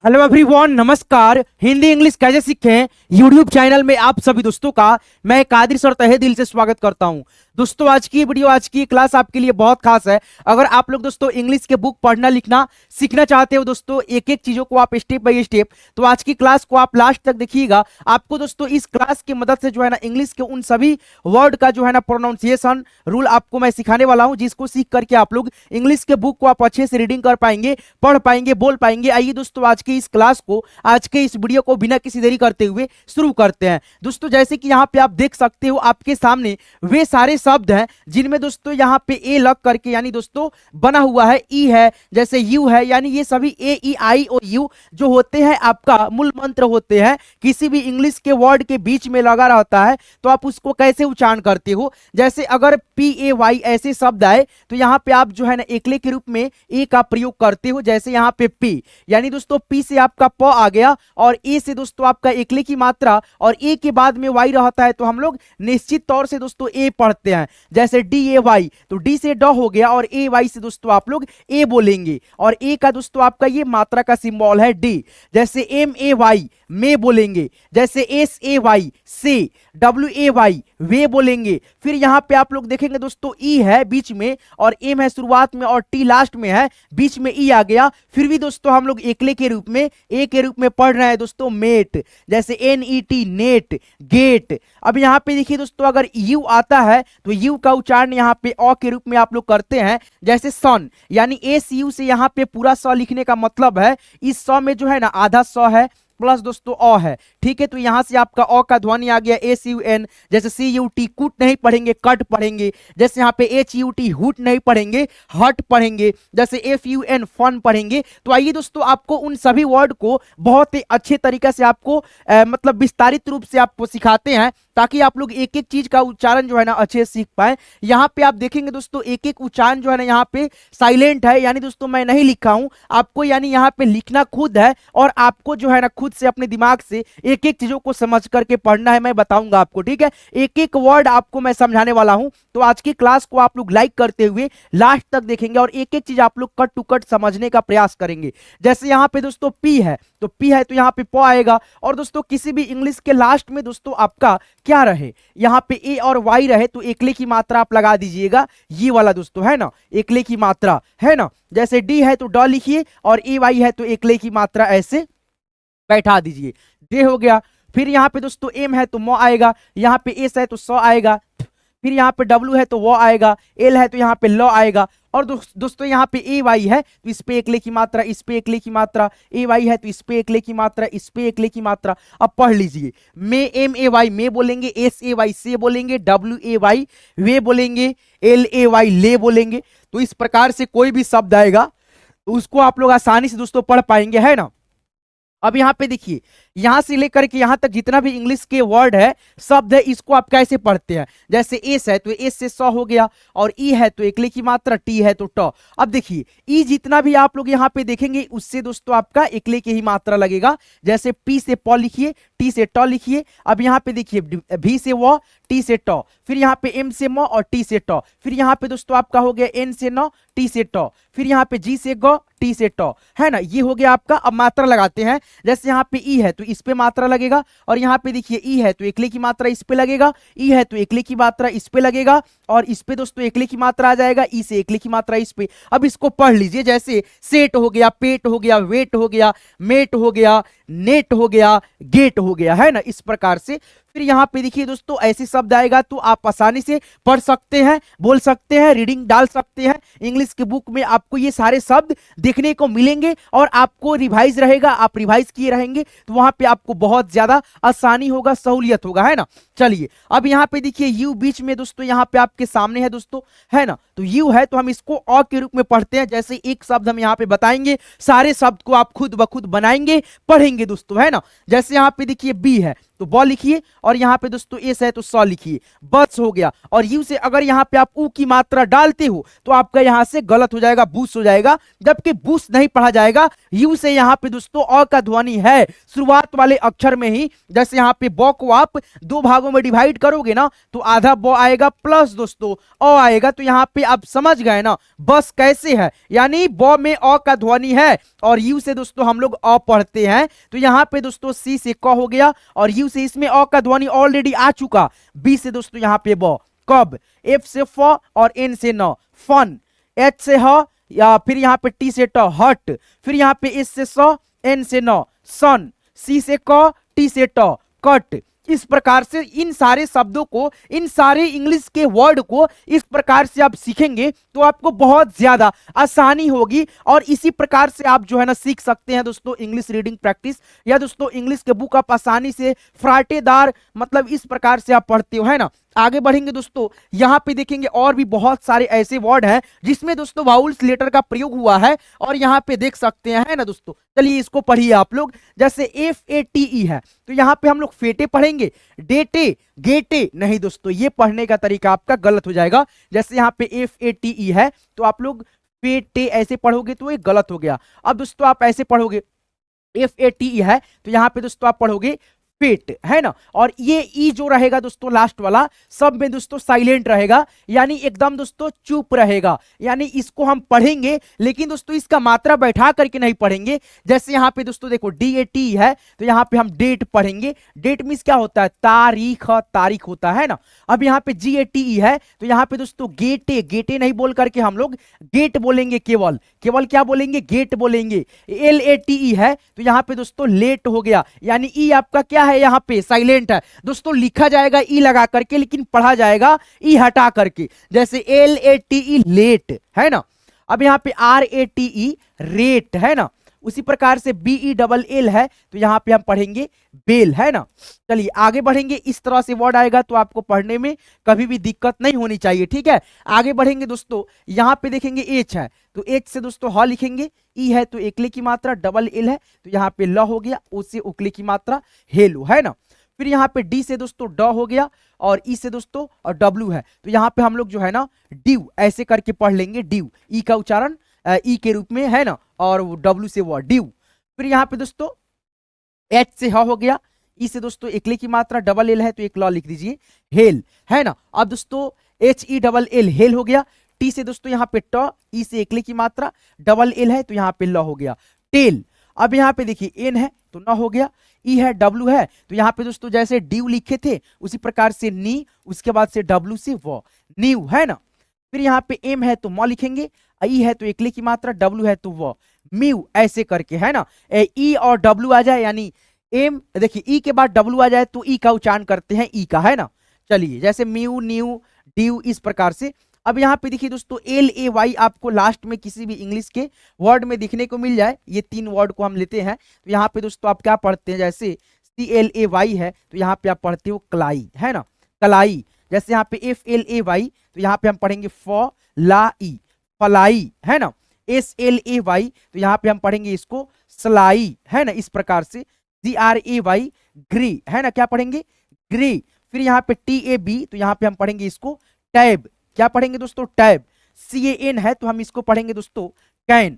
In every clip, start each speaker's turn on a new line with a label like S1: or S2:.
S1: Hello everyone, नमस्कार। Hindi English कैसे सीखें यूट्यूब चैनल में आप सभी दोस्तों का मैं कादिर सर तहे दिल से स्वागत करता हूं। दोस्तों आज की वीडियो, आज की क्लास आपके लिए बहुत खास है। अगर आप लोग दोस्तों इंग्लिश के बुक पढ़ना लिखना सीखना चाहते हो दोस्तों, एक एक चीजों को आप स्टेप बाय स्टेप, तो आज की क्लास को आप लास्ट तक देखिएगा। आपको दोस्तों इस क्लास की मदद से जो है ना इंग्लिश के उन सभी वर्ड का जो है ना प्रोनाउंसिएशन रूल आपको मैं सिखाने वाला हूं, जिसको सीख करके आप लोग इंग्लिश के बुक को आप अच्छे से रीडिंग कर पाएंगे, पढ़ पाएंगे, बोल पाएंगे। आइए दोस्तों आज की इस क्लास को, आज के इस वीडियो को बिना किसी देरी करते हुए शुरू करते हैं। दोस्तों जैसे कि यहाँ पे आप देख सकते हो, आपके सामने वे सारे शब्द हैं जिनमें दोस्तों यहाँ पे ए लग करके यानी दोस्तों बना हुआ है, ई है, जैसे यू है, यानी ये सभी ए ई आई और यू जो होते हैं आपका मूल मंत्र होते हैं। किसी भी इंग्लिश के वर्ड के बीच में लगा रहता है तो आप उसको कैसे उच्चारण करते हो। जैसे अगर पी ए वाई ऐसे शब्द आए तो यहाँ पे आप जो है ना एकले के रूप में ए का प्रयोग करते हो। जैसे यहाँ पे पी यानी दोस्तों पी से आपका प आ गया और ए से दोस्तों आपका एकले की मात्रा और ए के बाद में वाई रहता है, तो हम लोग निश्चित तौर से दोस्तों ए पढ़ते हैं। जैसे डी ए वाई, तो डी से ड हो गया और ए वाई से दोस्तों आप लोग ए बोलेंगे और ए का दोस्तों आपका ये मात्रा का सिंबल है डी। जैसे एम ए वाई में बोलेंगे, जैसे एस ए वाई से, डब्ल्यू ए वाई वे बोलेंगे। फिर यहाँ पे आप लोग देखेंगे दोस्तों ई है बीच में और एम है शुरुआत में और टी लास्ट में है, बीच में ई आ गया। फिर भी दोस्तों हम लोग एकले के रूप में, ए के रूप में पढ़ रहे हैं दोस्तों मेट, जैसे N E T net, get. अब यहाँ पे देखिए दोस्तों अगर यू आता है तो यू का उच्चारण यहाँ पे अ के रूप में आप लोग करते हैं। जैसे सन यानी एस यू से यहाँ पे पूरा स लिखने का मतलब है इस स में जो है ना आधा स है प्लस दोस्तों अ है, ठीक है। तो यहां से आपका अ का ध्वनि आ गया एस यू एन। जैसे सी यू टी कुट नहीं पढ़ेंगे, कट पढ़ेंगे। जैसे यहाँ पे एच यू टी हुट नहीं पढ़ेंगे, हट पढ़ेंगे। जैसे एफ यू एन फन पढ़ेंगे। तो आइए दोस्तों आपको उन सभी वर्ड को बहुत ही अच्छे तरीके से आपको मतलब विस्तारित रूप से आपको सिखाते हैं, ताकि आप लोग एक एक चीज का उच्चारण जो है ना अच्छे से सीख पाए। यहाँ पे आप देखेंगे दोस्तों एक एक उच्चारण जो है ना यहाँ पे साइलेंट है, यानी दोस्तों मैं नहीं लिखा हूं आपको, यानी यहाँ पे लिखना खुद है और आपको जो है ना खुद से अपने दिमाग से एक एक चीजों को समझ करके पढ़ना है। मैं बताऊंगा आपको, ठीक है। एक एक वर्ड आपको मैं समझाने वाला हूं, तो आज की क्लास को आप लोग लाइक करते हुए लास्ट तक देखेंगे और एक एक चीज आप लोग कट टू कट समझने का प्रयास करेंगे। जैसे यहाँ पे दोस्तों पी है, तो पी है तो यहाँ पे प आएगा। और दोस्तों किसी भी इंग्लिश के लास्ट में दोस्तों आपका क्या रहे, यहाँ पे ए और वाई रहे तो एकले की मात्रा आप लगा दीजिएगा, ये वाला दोस्तों है ना एकले की मात्रा है ना। जैसे डी है तो ड लिखिए और ए वाई है तो एकले की मात्रा ऐसे बैठा दीजिए, डे हो गया। फिर यहाँ पे दोस्तों एम है तो म आएगा, यहाँ पे एस है तो स आएगा। फिर यहाँ पे डब्ल्यू है तो वो आएगा, एल है तो यहाँ पे ल आएगा। और दोस्तों यहाँ पे ए वाई है तो इस पे एकले की मात्रा, इस पे एकले की मात्रा, ए वाई है तो इस पे एकले की मात्रा, इस पे एकले की मात्रा। अब पढ़ लीजिए, मे एम ए वाई में बोलेंगे, एस ए वाई से बोलेंगे, डब्ल्यू ए वाई वे बोलेंगे, एल ए वाई ले बोलेंगे। तो इस प्रकार से कोई भी शब्द आएगा तो उसको आप लोग आसानी से दोस्तों पढ़ पाएंगे, है ना। अब यहाँ पे देखिए, यहां से लेकर के यहां तक जितना भी इंग्लिश के वर्ड है, शब्द है, इसको आप कैसे पढ़ते हैं। जैसे एस है तो एस से स हो गया और ई है तो एकले की मात्रा, टी है तो ट। अब देखिए ई जितना भी आप लोग यहाँ पे देखेंगे उससे दोस्तों आपका एकले की ही मात्रा लगेगा। जैसे पी से प लिखिए, टी से ट लिखिए। अब यहाँ पे देखिए भी से व, टी से ट, फिर यहाँ पे एम से म और टी से ट। फिर यहाँ पे दोस्तों आपका हो गया एन से न, टी से ट। फिर यहाँ पे जी से ग, टी से ट, है ना। ये हो गया आपका। अब मात्रा लगाते हैं। जैसे यहाँ पे ई है तो इस पे मात्रा लगेगा और यहाँ पे देखिए ई है तो एकले की मात्रा इस पे लगेगा, ई है तो एकले की मात्रा इस पे लगेगा और इस पे दोस्तों एकले की मात्रा आ जाएगा, ई से एकले की मात्रा इस पे। अब इसको पढ़ लीजिए, जैसे सेट हो गया, पेट हो गया, वेट हो गया, मेट हो गया, नेट हो गया, गेट हो गया, है ना, इस प्रकार से। फिर यहाँ पे देखिए दोस्तों ऐसे शब्द आएगा तो आप आसानी से पढ़ सकते हैं, बोल सकते हैं, रीडिंग डाल सकते हैं। इंग्लिश के बुक में आपको ये सारे शब्द देखने को मिलेंगे और आपको रिवाइज रहेगा, आप रिवाइज किए रहेंगे तो वहां पे आपको बहुत ज्यादा आसानी होगा, सहूलियत होगा, है ना। चलिए अब यहाँ पे देखिए यू बीच में दोस्तों यहाँ पे आपके सामने है दोस्तों, है ना। तो यू है तो हम इसको अ के रूप में पढ़ते हैं। जैसे एक शब्द हम यहाँ पे बताएंगे, सारे शब्द को आप खुद ब खुद बनाएंगे, पढ़ेंगे दोस्तों, है ना। जैसे यहाँ पे देखिए बी है तो ब लिखिए, और यहाँ पे दोस्तों एस है तो स लिखिए, बस हो गया। और यू से अगर यहाँ पे आप ऊ की मात्रा डालते हो तो आपका यहाँ से गलत हो जाएगा, बूस हो जाएगा, जबकि बूस नहीं पढ़ा जाएगा। यू से यहाँ पे दोस्तों अ का ध्वनि है शुरुआत वाले अक्षर में ही। जैसे यहाँ पे ब को आप दो भागों में डिवाइड करोगे ना तो आधा ब आएगा प्लस दोस्तों अ आएगा। तो यहाँ पे आप समझ गए ना बस कैसे है, यानी ब में अ का ध्वनि है और यू से दोस्तों हम लोग अ पढ़ते हैं। तो यहाँ पे दोस्तों सी से क हो गया और यू से इसमें अ का ध्वनि ऑलरेडी आ चुका। बी से दोस्तों यहाँ पे ब, कब, एफ से फ और एन से न, फन, एच से ह, या फिर यहाँ पे टी से ट, हट, फिर यहाँ पे एस से स, एन से न, सन, सी से क, टी से ट, कट। इस प्रकार से इन सारे शब्दों को, इन सारे इंग्लिश के वर्ड को इस प्रकार से आप सीखेंगे तो आपको बहुत ज्यादा आसानी होगी। और इसी प्रकार से आप जो है ना सीख सकते हैं दोस्तों इंग्लिश रीडिंग प्रैक्टिस, या दोस्तों इंग्लिश के बुक आप आसानी से फराटेदार मतलब इस प्रकार से आप पढ़ते हो, है ना। आगे बढ़ेंगे दोस्तों, यहाँ पे देखेंगे और भी बहुत सारे ऐसे वर्ड हैं जिसमें दोस्तों वाउल्स लेटर का प्रयोग हुआ है और यहाँ पे देख सकते हैं, है ना दोस्तों। चलिए इसको पढ़िए आप लोग। जैसे FATE है तो यहाँ पे हम लोग फेटे पढ़ेंगे, डेटे, गेटे नहीं दोस्तों, ये पढ़ने का तरीका आपका गलत हो जाएगा। जैसे यहाँ पे FATE है तो आप लोग फेटे ऐसे पढ़ोगे तो ये गलत हो गया। अब दोस्तों आप ऐसे पढ़ोगे, FATE है तो यहाँ पे दोस्तों आप पढ़ोगे पेट, है ना। और ये ई जो रहेगा दोस्तों लास्ट वाला सब में दोस्तों साइलेंट रहेगा, यानी एकदम दोस्तों चुप रहेगा। यानी इसको हम पढ़ेंगे लेकिन दोस्तों इसका मात्रा बैठा करके नहीं पढ़ेंगे। जैसे यहाँ पे दोस्तों देखो DAT है तो यहाँ पे हम डेट पढ़ेंगे। डेट मीन्स क्या होता है, तारीख, तारीख होता है ना। अब यहाँ पे GATE है तो यहाँ पे दोस्तों गेटे, गेटे नहीं बोल करके हम लोग गेट बोलेंगे, केवल केवल क्या बोलेंगे, गेट बोलेंगे। LATE है तो यहाँ पे दोस्तों लेट हो गया, यानी ई आपका क्या है, यहाँ पे साइलेंट है दोस्तों। लिखा जाएगा ई लगा करके लेकिन पढ़ा जाएगा ई हटा करके। जैसे LATE लेट, है ना। अब यहाँ पे RATE रेट, है ना। उसी प्रकार से BELL है तो यहाँ पे हम पढ़ेंगे बेल, है ना। चलिए आगे बढ़ेंगे, इस तरह से वर्ड आएगा तो आपको पढ़ने में कभी भी दिक्कत नहीं होनी चाहिए, ठीक है। आगे बढ़ेंगे दोस्तों, यहाँ पे देखेंगे एच है तो एच से दोस्तों ह लिखेंगे, ई है तो एकले की मात्रा, डबल एल है तो यहाँ पे ल हो गया, ओ से उकले की मात्रा हेलो, है ना। फिर यहाँ पे डी से दोस्तों ड हो गया और ई से दोस्तों और डब्ल्यू है तो यहाँ पे हम लोग जो है ना ड्यू ऐसे करके पढ़ लेंगे। ड्यू, ई का उच्चारण ई के रूप में, है ना, और डब्ल्यू से वो ड्यू। फिर यहाँ पे दोस्तों एच से ह हो गया, ई से दोस्तों एकले की मात्रा, डबल एल है तो एक ल लिख दीजिए, हेल, है ना। अब दोस्तों HELL हेल हो गया। टी से दोस्तों यहाँ पे ट, ई से एकले की मात्रा, डबल एल है तो यहाँ पे ल हो गया, टेल। अब यहाँ पे देखिए एन है तो न हो गया, ई है, डब्ल्यू है तो यहाँ पे दोस्तों जैसे ड्यू लिखे थे उसी प्रकार से नी, उसके बाद से डब्ल्यू से वो न्यू, है ना। फिर यहाँ पे एम है तो म लिखेंगे, ई है तो एकले की मात्रा, डब्ल्यू है तो वो म्यू, ऐसे करके, है ना। ई और डब्ल्यू आ जाए यानी एम, देखिए ई के बाद डब्ल्यू आ जाए तो ई का उच्चारण करते हैं ई का, है ना। चलिए जैसे म्यू, न्यू, ड्यू, इस प्रकार से। अब यहाँ पे देखिए दोस्तों LAY आपको लास्ट में किसी भी इंग्लिश के वर्ड में दिखने को मिल जाए, ये तीन वर्ड को हम लेते हैं तो यहाँ पे दोस्तों आप क्या पढ़ते हैं, जैसे CLAY है तो यहाँ पे आप पढ़ते हो कलाई, है ना, कलाई। जैसे यहाँ पे FLAY तो यहाँ पे हम पढ़ेंगे लाई, फलाई, है ना। SLAY तो यहाँ पे हम पढ़ेंगे इसको सलाई, है ना, इस प्रकार से। GRAY ग्रे, है ना, क्या पढ़ेंगे, ग्रे। फिर यहाँ पे TAB तो यहाँ पे हम पढ़ेंगे इसको टैब, क्या पढ़ेंगे दोस्तों, टैब। CAN है तो हम इसको पढ़ेंगे दोस्तों कैन,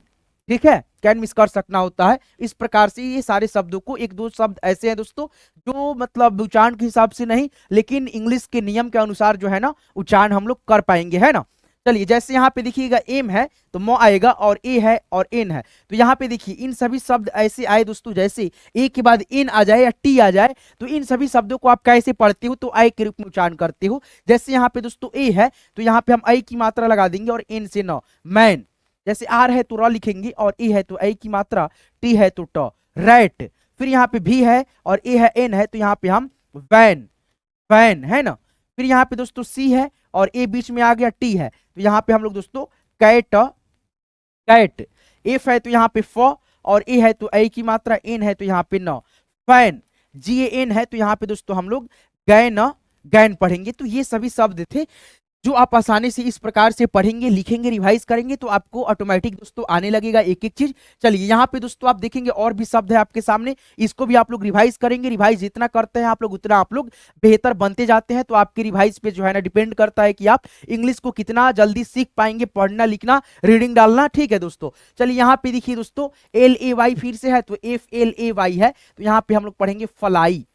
S1: ठीक है, कैन मिस कर सकना होता है। इस प्रकार से ये सारे शब्दों को, एक दो शब्द ऐसे हैं दोस्तों जो मतलब उच्चारण के हिसाब से नहीं लेकिन इंग्लिश के नियम के अनुसार जो है ना उच्चारण हम लोग कर पाएंगे, है ना। चलिए जैसे यहाँ पे देखिएगा एम है तो मो आएगा और ए है और एन है तो यहाँ पे देखिए इन सभी शब्द ऐसे आए दोस्तों, जैसे ए के बाद एन आ जाए या टी आ जाए तो इन सभी शब्दों को आप कैसे पढ़ते हो, तो आई के रूप में उच्चारण करते हो। जैसे यहाँ पे दोस्तों ए है तो यहाँ पे हम आई की मात्रा लगा देंगे और एन से न, मैन। जैसे आर है तो र लिखेंगे और ए है तो आई की मात्रा, टी है तो ट, रैट। फिर यहाँ पे भी है और ए है, एन है तो यहाँ पे हम वैन, वैन, है ना। फिर यहाँ पे दोस्तों सी है और ए बीच में आ गया, टी है तो यहाँ पे हम लोग दोस्तों कैट, कैट। एफ है तो यहाँ पे फ और ए है तो ए की मात्रा, एन है तो यहाँ पे न, फैन। GAN है तो यहाँ पे दोस्तों हम लोग गैन, गैन पढ़ेंगे। तो ये सभी शब्द थे जो आप आसानी से इस प्रकार से पढ़ेंगे, लिखेंगे, रिवाइज करेंगे तो आपको ऑटोमेटिक दोस्तों आने लगेगा एक एक चीज। चलिए यहाँ पे दोस्तों आप देखेंगे और भी शब्द है आपके सामने, इसको भी आप लोग रिवाइज करेंगे। रिवाइज जितना करते हैं आप लोग उतना आप लोग बेहतर बनते जाते हैं। तो आपके रिवाइज पे जो है ना डिपेंड करता है कि आप इंग्लिश को कितना जल्दी सीख पाएंगे, पढ़ना लिखना रीडिंग डालना। ठीक है दोस्तों, चलिए यहाँ पे देखिए दोस्तों LAY फिर से है तो FLAY है, तो यहाँ पे हम लोग पढ़ेंगे फलाई,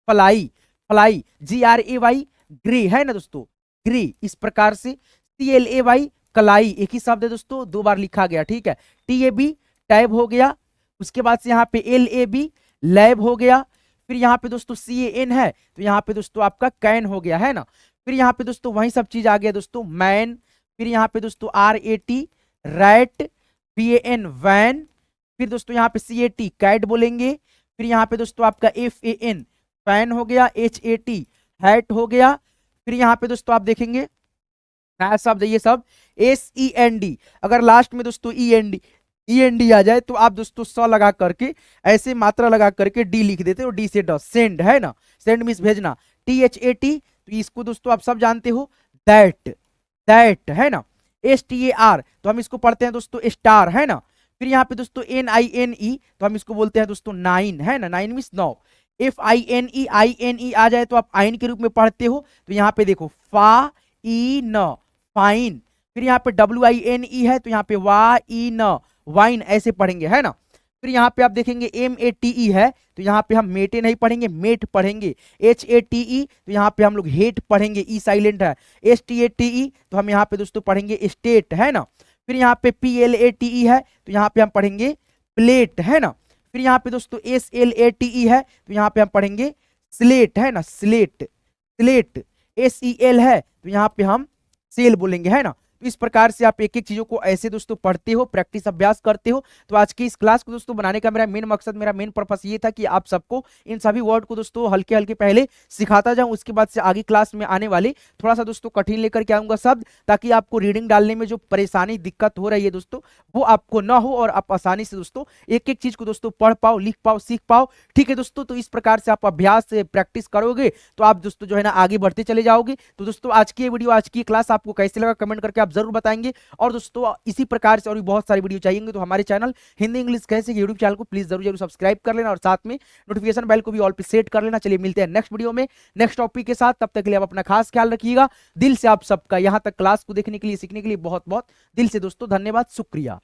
S1: फलाई, फलाई, GRAY ग्रे है ना दोस्तों, ग्रे। इस प्रकार से CLAY कलाई, एक ही शब्द है दोस्तों, दो बार लिखा गया। ठीक है, TAB टैब हो गया, उसके बाद से यहाँ पे LAB लैब हो गया, फिर यहाँ पे दोस्तों CAN है तो यहाँ पे दोस्तों आपका कैन हो गया है ना। फिर यहाँ पे दोस्तों वही सब चीज आ गया दोस्तों मैन, फिर यहाँ पे दोस्तों RAT रैट, VAN वैन, फिर दोस्तों यहाँ पे CAT कैट बोलेंगे, फिर यहाँ पे दोस्तों आपका FAN फैन हो गया, HAT हैट हो गया, फिर यहाँ पे दोस्तों आप देखेंगे नया शब्द ये सब SEND, अगर लास्ट में दोस्तों END आ जाए तो आप दोस्तों स लगा करके ऐसे मात्रा लगा करके डी लिख देते हो, डी से ड, सेंड है ना, सेंड मीन्स भेजना। THAT तो इसको दोस्तों आप सब जानते हो, दैट, दैट है ना। STAR तो हम इसको पढ़ते हैं दोस्तों स्टार है ना। फिर यहाँ पे दोस्तों NINE तो हम इसको बोलते हैं दोस्तों नाइन है ना, नाइन मीन्स नौ। FINE आ जाए तो आप आइन के रूप में पढ़ते हो, तो यहाँ पे देखो फा ई न, फाइन। फिर यहाँ पे WINE है तो यहाँ पे वा ई न, वाइन ऐसे पढ़ेंगे है ना। फिर यहाँ पे आप देखेंगे MATE है तो यहाँ पे हम मेटे नहीं पढ़ेंगे, मेट पढ़ेंगे। HATE तो यहाँ पे हम लोग हेट पढ़ेंगे, ई साइलेंट है। STATE तो हम यहाँ पे दोस्तों पढ़ेंगे स्टेट है ना। फिर यहाँ पे PLATE है तो यहाँ पे हम पढ़ेंगे प्लेट है ना। फिर यहाँ पे दोस्तों SLATE है तो यहाँ पे हम पढ़ेंगे स्लेट है ना, स्लेट, स्लेट। SEL है तो यहाँ पे हम सेल बोलेंगे है ना। तो इस प्रकार से आप एक एक चीजों को ऐसे दोस्तों पढ़ते हो, प्रैक्टिस अभ्यास करते हो। तो आज की इस क्लास को दोस्तों बनाने का मेरा मेन मकसद, मेरा मेन पर्पस ये था कि आप सबको इन सभी वर्ड को दोस्तों हल्के हल्के पहले सिखाता जाऊं, उसके बाद से आगे क्लास में आने वाले थोड़ा सा दोस्तों कठिन लेकर के आऊंगा शब्द, ताकि आपको रीडिंग डालने में जो परेशानी दिक्कत हो रही है दोस्तों वो आपको ना हो और आप आसानी से दोस्तों एक एक चीज को दोस्तों पढ़ पाओ, लिख पाओ, सीख पाओ। ठीक है दोस्तों, तो इस प्रकार से आप अभ्यास से प्रैक्टिस करोगे तो आप दोस्तों जो है ना आगे बढ़ते चले जाओगे। तो दोस्तों आज की वीडियो, आज की क्लास आपको कैसे लगा कमेंट करके आप जरूर बताएंगे। और दोस्तों इसी प्रकार से और भी बहुत सारी वीडियो चाहिए तो हमारे चैनल हिंदी इंग्लिश कैसे यूट्यूब चैनल को प्लीज जरूर जरूर सब्सक्राइब कर लेना और साथ में नोटिफिकेशन बेल को भी ऑल पे सेट कर लेना। चलिए मिलते हैं नेक्स्ट वीडियो में नेक्स्ट टॉपिक के साथ, तब तक के लिए आप अपना खास ख्याल रखिएगा। दिल से आप सबका यहाँ तक क्लास को देखने के लिए, सीखने के लिए बहुत बहुत दिल से दोस्तों धन्यवाद, शुक्रिया।